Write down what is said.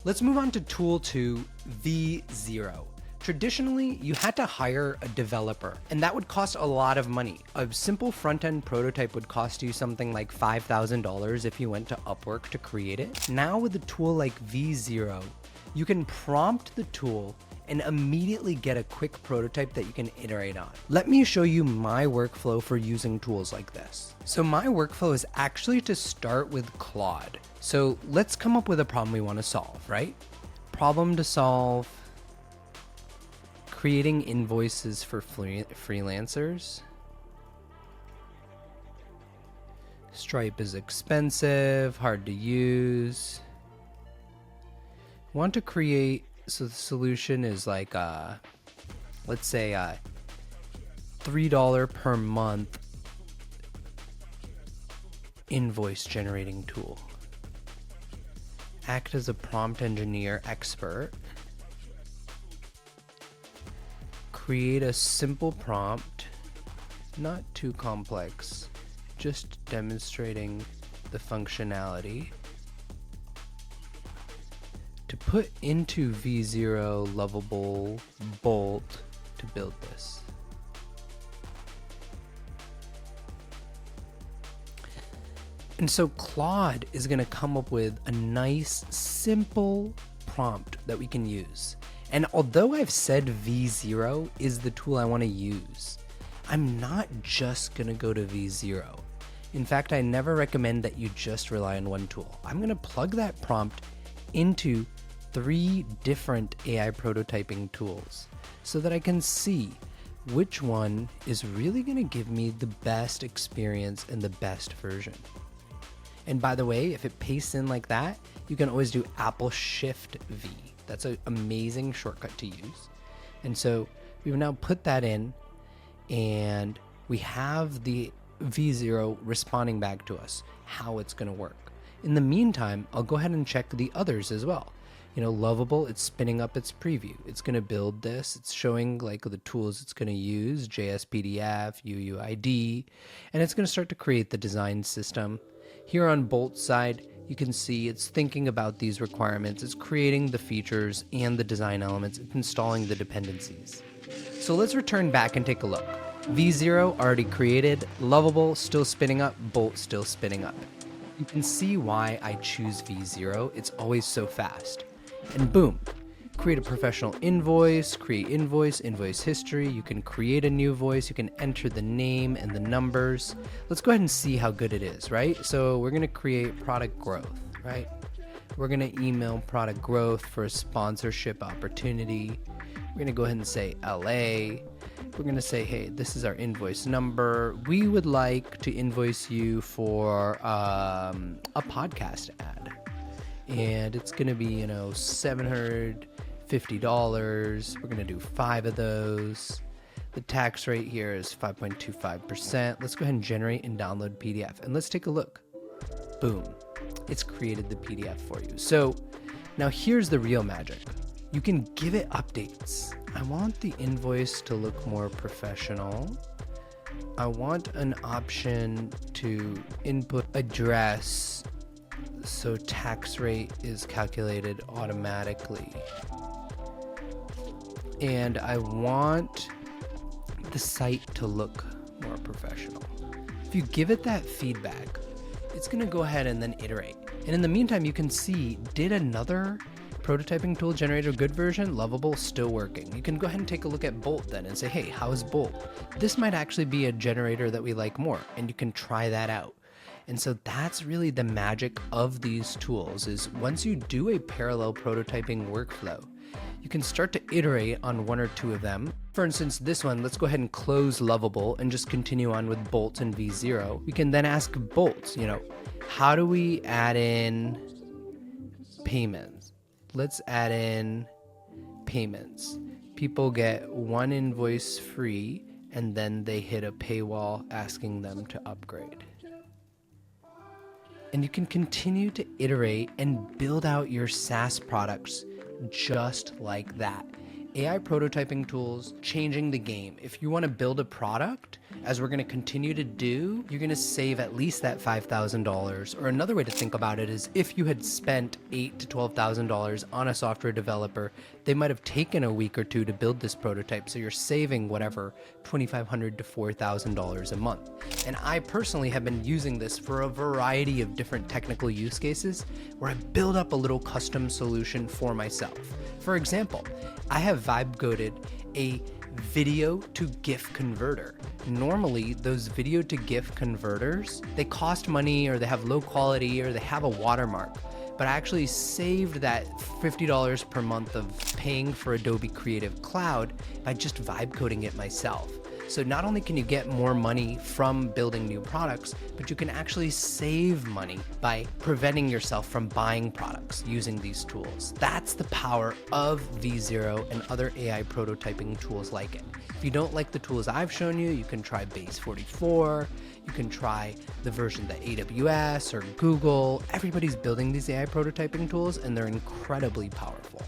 Let's move on to tool 2, V0. Traditionally, you had to hire a developer, and that would cost a lot of money. A simple front-end prototype would cost you something like $5,000 if you went to Upwork to create it. Now with a tool like V0, you can prompt the tool and immediately get a quick prototype that you can iterate on. Let me show you my workflow for using tools like this. So my workflow is actually to start with Claude. So let's come up with a problem we want to solve, right? Problem to solve, creating invoices for freelancers. Stripe is expensive, hard to use. Want to create, so the solution is like, let's say $3 per month invoice generating tool. Act as a prompt engineer expert. Create a simple prompt, not too complex, just demonstrating the functionality. To put into V0 Lovable Bolt to build this. And so Claude is going to come up with a nice, simple prompt that we can use. And although I've said V0 is the tool I want to use, I'm not just going to go to V0. In fact, I never recommend that you just rely on one tool. I'm going to plug that prompt into 3 different AI prototyping tools so that I can see which one is really going to give me the best experience and the best version. And by the way, if it pastes in like that, you can always do Apple Shift V. That's an amazing shortcut to use. And so we've now put that in, and we have the V0 responding back to us, how it's going to work. In the meantime, I'll go ahead and check the others as well. You know, Lovable, it's spinning up its preview. It's going to build this. It's showing like the tools it's going to use, JSPDF, UUID, and it's going to start to create the design system. Here on Bolt's side, you can see it's thinking about these requirements. It's creating the features and the design elements. It's installing the dependencies. So let's return back and take a look. V0 already created, Lovable still spinning up, Bolt still spinning up. You can see why I choose V0. It's always so fast. And boom, create a professional invoice, create invoice, invoice history. You can create a new voice. You can enter the name and the numbers. Let's go ahead and see how good it is, right? So we're going to create product growth, right? We're going to email product growth for a sponsorship opportunity. We're going to go ahead and say LA. We're going to say, hey, this is our invoice number. We would like to invoice you for a podcast ad. And it's going to be, you know, $750. We're going to do 5 of those. The tax rate here is 5.25%. Let's go ahead and generate and download PDF. And let's take a look. Boom. It's created the PDF for you. So now here's the real magic. You can give it updates. I want the invoice to look more professional. I want an option to input address so tax rate is calculated automatically. And I want the site to look more professional. If you give it that feedback, it's going to go ahead and then iterate. And in the meantime, you can see, did another prototyping tool generate a good version? Lovable, still working. You can go ahead and take a look at Bolt then and say, hey, how is Bolt? This might actually be a generator that we like more, and you can try that out. And so that's really the magic of these tools, is once you do a parallel prototyping workflow, you can start to iterate on 1 or 2 of them. For instance, this one, let's go ahead and close Lovable and just continue on with Bolt and V0. We can then ask Bolt, you know, how do we add in payments? Let's add in payments. People get 1 invoice free, and then they hit a paywall asking them to upgrade. And you can continue to iterate and build out your SaaS products just like that. AI prototyping tools changing the game. If you want to build a product, as we're going to continue to do, you're going to save at least that $5,000. Or another way to think about it is if you had spent $8,000 to $12,000 on a software developer, they might have taken a week or two to build this prototype. So you're saving whatever, $2,500 to $4,000 a month. And I personally have been using this for a variety of different technical use cases where I build up a little custom solution for myself. For example, I have vibe coded a video to GIF converter. Normally, those video to GIF converters, they cost money or they have low quality or they have a watermark. But I actually saved that $50 per month of paying for Adobe Creative Cloud by just vibe coding it myself. So not only can you get more money from building new products, but you can actually save money by preventing yourself from buying products using these tools. That's the power of V0 and other AI prototyping tools like it. If you don't like the tools I've shown you, you can try Base 44, you can try the version that AWS or Google, everybody's building these AI prototyping tools and they're incredibly powerful.